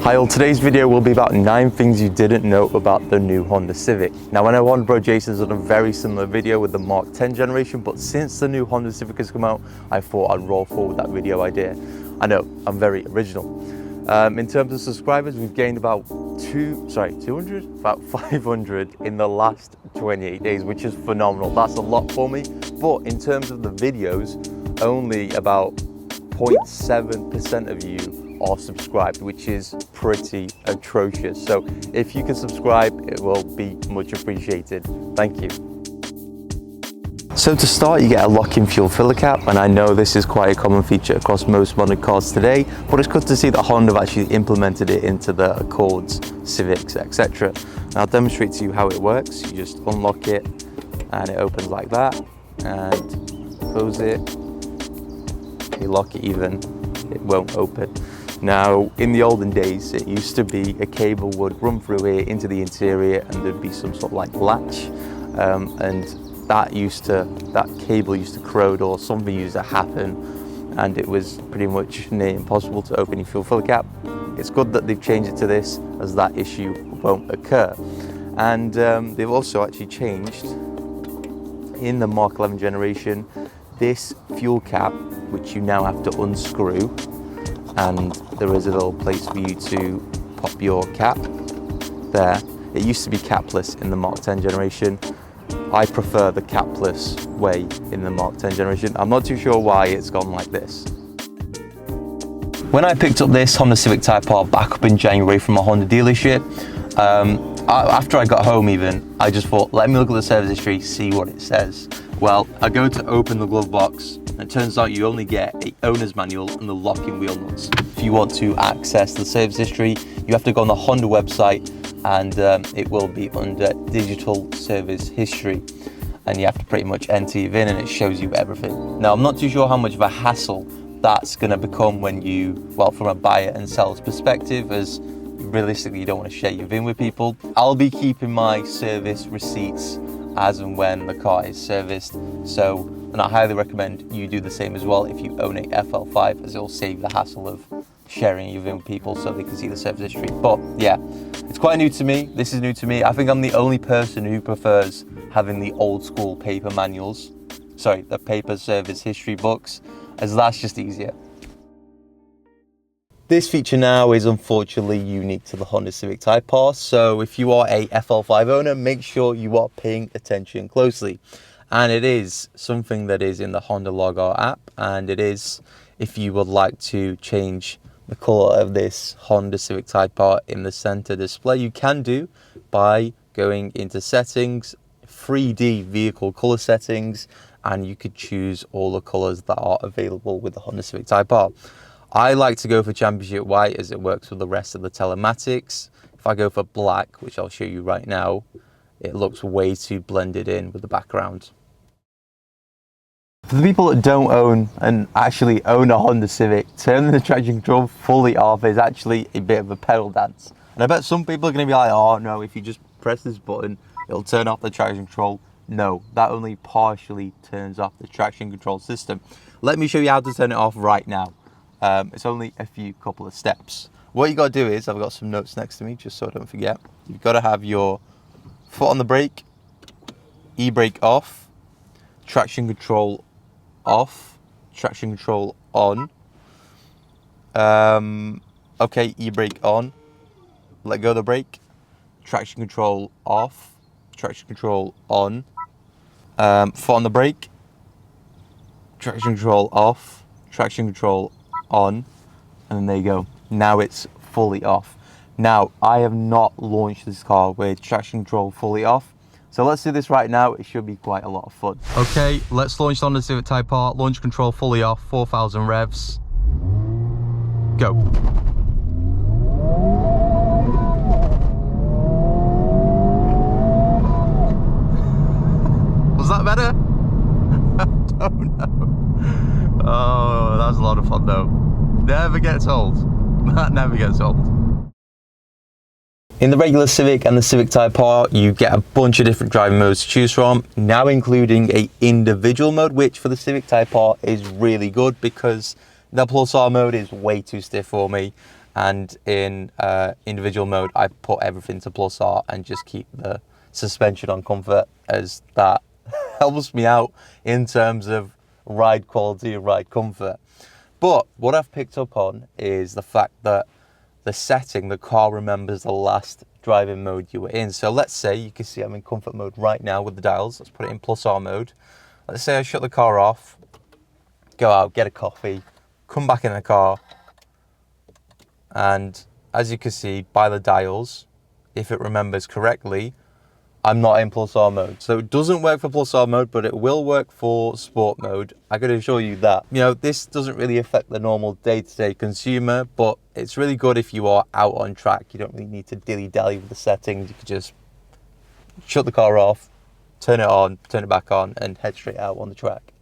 Hi all, today's video will be about 9 things you didn't know about the new Honda Civic. Now I know Honda Bro Jason's done a very similar video with the Mark 10 generation, but since the new Honda Civic has come out, I thought I'd roll forward that video idea. I know, I'm very original. In terms of subscribers, we've gained about 500 in the last 28 days, which is phenomenal. That's a lot for me. But in terms of the videos, only about 0.7% of you are subscribed, which is pretty atrocious. So if you can subscribe, it will be much appreciated. Thank you. So to start, you get a lock-in fuel filler cap, and I know this is quite a common feature across most modern cars today, but it's good to see that Honda have actually implemented it into the Accords, Civics, etc. And I'll demonstrate to you how it works. You just unlock it and it opens like that, and close it, you lock it even, it won't open. Now, in the olden days, it used to be a cable would run through here into the interior, and there'd be some sort of like latch, and that cable used to corrode or something used to happen, and it was pretty much near impossible to open your fuel filler cap. It's good that they've changed it to this, as that issue won't occur. And they've also actually changed, in the Mark 11 generation, this fuel cap, which you now have to unscrew, and there is a little place for you to pop your cap there. It used to be capless in the Mark 10 generation. I prefer the capless way in the Mark 10 generation. I'm not too sure why it's gone like this. When I picked up this Honda Civic Type R back up in January from a Honda dealership, after I got home even, I just thought, let me look at the service history, see what it says. Well, I go to open the glove box, and it turns out you only get an owner's manual and the locking wheel nuts. If you want to access the service history, you have to go on the Honda website, and it will be under digital service history, and you have to pretty much enter your VIN and it shows you everything. Now, I'm not too sure how much of a hassle that's going to become when you, well, from a buyer and seller's perspective, as realistically you don't want to share your VIN with people. I'll be keeping my service receipts as and when the car is serviced, and I highly recommend you do the same as well if you own a FL5, as it'll save the hassle of sharing your VIN with people so they can see the service history. But yeah, it's quite new to me. This is new to me. I think I'm the only person who prefers having the old school paper manuals, the paper service history books, as that's just easier. This feature now is unfortunately unique to the Honda Civic Type R, so if you are a FL5 owner, make sure you are paying attention closely. And it is something that is in the Honda Logo app, and it is, if you would like to change the color of this Honda Civic Type R in the center display, you can do by going into settings, 3D vehicle color settings, and you could choose all the colors that are available with the Honda Civic Type R. I like to go for Championship White as it works with the rest of the telematics. If I go for black, which I'll show you right now, it looks way too blended in with the background. For the people that don't own and actually own a Honda Civic, turning the traction control fully off is actually a bit of a pedal dance. And I bet some people are going to be like, oh no, if you just press this button, it'll turn off the traction control. No, that only partially turns off the traction control system. Let me show you how to turn it off right now. It's only a couple of steps. What you got to do is, I've got some notes next to me just so I don't forget. You've got to have your foot on the brake, e-brake off, traction control off, traction control on. Okay, e-brake on, let go of the brake, traction control off, traction control on, foot on the brake, traction control off, traction control on, and then there you go. Now it's fully off. Now, I have not launched this car with traction control fully off, so let's do this right now. It should be quite a lot of fun. Okay, let's launch the Honda Civic Type R. Launch control fully off, 4,000 revs. Go. Was that better? I don't know. Oh, that was a lot of fun though. Never gets old. That never gets old. In the regular Civic and the Civic Type R, you get a bunch of different driving modes to choose from, now including a individual mode, which for the Civic Type R is really good because the Plus R mode is way too stiff for me, and in individual mode I put everything to plus R and just keep the suspension on comfort, as that helps me out in terms of ride quality and ride comfort. But what I've picked up on is the fact that the setting, the car remembers the last driving mode you were in. So let's say, you can see I'm in comfort mode right now with the dials. Let's put it in plus R mode. Let's say I shut the car off, go out, get a coffee, come back in the car, and as you can see by the dials, if it remembers correctly, I'm not in plus R mode. So it doesn't work for plus R mode, but it will work for sport mode. I can assure you that. You know, this doesn't really affect the normal day-to-day consumer, but it's really good if you are out on track. You don't really need to dilly-dally with the settings. You can just shut the car off, turn it on, turn it back on, and head straight out on the track.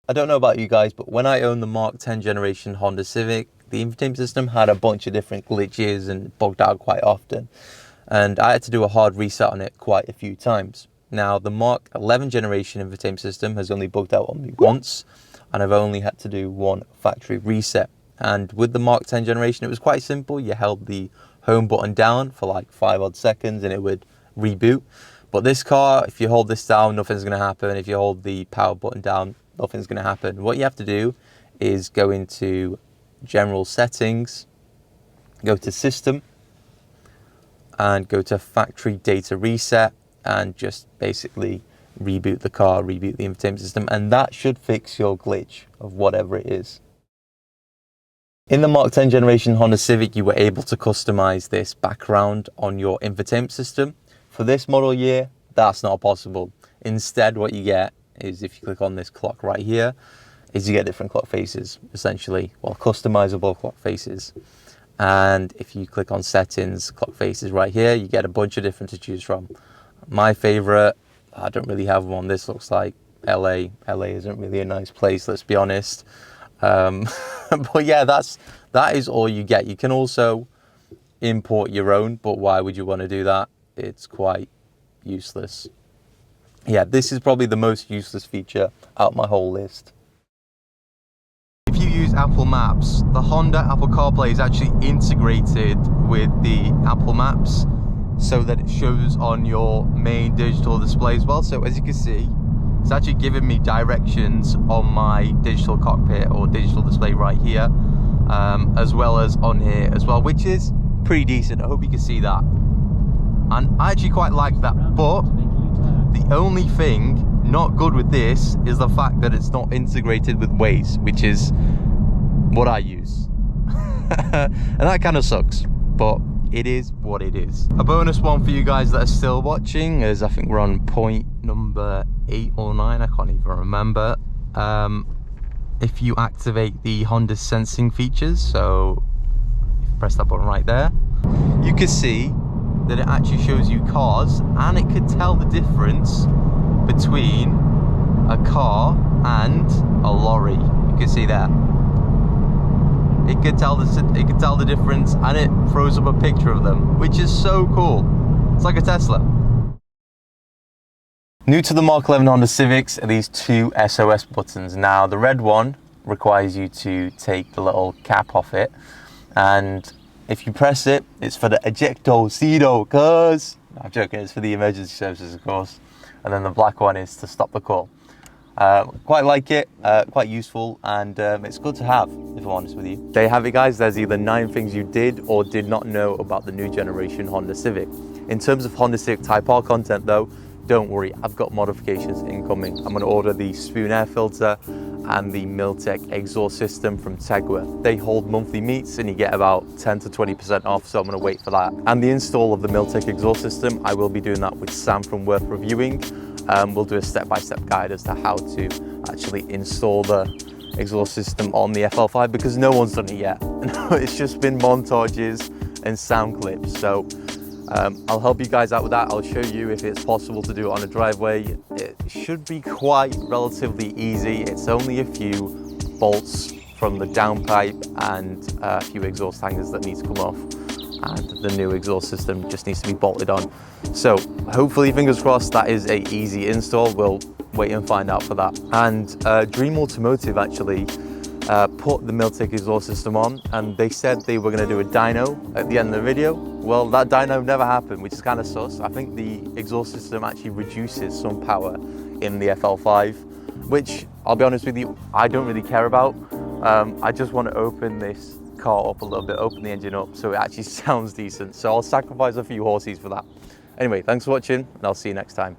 I don't know about you guys, but when I owned the Mark 10 generation Honda Civic, the infotainment system had a bunch of different glitches and bugged out quite often. And I had to do a hard reset on it quite a few times. Now, the Mark 11 generation infotainment system has only bugged out on me once, and I've only had to do one factory reset. And with the Mark 10 generation, it was quite simple. You held the home button down for like 5 odd seconds and it would reboot. But this car, if you hold this down, nothing's going to happen. If you hold the power button down, nothing's going to happen. What you have to do is go into General Settings, go to System, and go to Factory Data Reset, and just basically reboot the car, reboot the infotainment system, and that should fix your glitch of whatever it is. In the Mark 10 generation Honda Civic, you were able to customize this background on your infotainment system. For this model year, that's not possible. Instead, what you get is, if you click on this clock right here, is you get different clock faces, essentially, well, customizable clock faces. And if you click on settings, clock faces right here, you get a bunch of different to choose from. My favorite, I don't really have one. This looks like LA. LA isn't really a nice place, let's be honest. But yeah, that is all you get. You can also import your own, but why would you want to do that? It's quite useless. Yeah, this is probably the most useless feature out of my whole list. If you use Apple Maps, the Honda Apple CarPlay is actually integrated with the Apple Maps so that it shows on your main digital display as well. So as you can see, it's actually giving me directions on my digital cockpit or digital display right here, as well as on here as well, which is pretty decent. I hope you can see that. And I actually quite like that, but the only thing not good with this is the fact that it's not integrated with Waze, which is what I use. And that kind of sucks, but it is what it is. A bonus one for you guys that are still watching is, I think we're on point number 8 or 9, I can't even remember. If you activate the Honda sensing features, so if you press that button right there, you can see that it actually shows you cars, and it could tell the difference between a car and a lorry. You can see that. It could tell the difference, and it throws up a picture of them, which is so cool. It's like a Tesla. New to the Mark 11 Honda Civics are these two SOS buttons. Now, the red one requires you to take the little cap off it, and if you press it, it's for the ejecto seat, cuz I'm joking, it's for the emergency services, of course. And then the black one is to stop the call. Quite like it, quite useful, and it's good to have, if I'm honest with you. There you have it, guys. There's either 9 things you did or did not know about the new generation Honda Civic. In terms of Honda Civic Type R content though, don't worry, I've got modifications incoming. I'm gonna order the spoon air filter and the Miltech exhaust system from Tegwa. They hold monthly meets and you get about 10 to 20% off, so I'm gonna wait for that. And the install of the Miltech exhaust system, I will be doing that with Sam from Worth Reviewing. We'll do a step-by-step guide as to how to actually install the exhaust system on the FL5, because no one's done it yet. It's just been montages and sound clips. So I'll help you guys out with that. I'll show you if it's possible to do it on a driveway. It should be quite relatively easy. It's only a few bolts from the downpipe and a few exhaust hangers that need to come off, and the new exhaust system just needs to be bolted on. So hopefully, fingers crossed, that is a easy install. We'll wait and find out for that. And Dream Automotive actually put the Miltic exhaust system on, and they said they were going to do a dyno at the end of the video. Well, that dyno never happened, which is kind of sus. I think the exhaust system actually reduces some power in the FL5, which I'll be honest with you, I don't really care about. I just want to open this car up a little bit, open the engine up so it actually sounds decent. So I'll sacrifice a few horses for that. Anyway, thanks for watching, and I'll see you next time.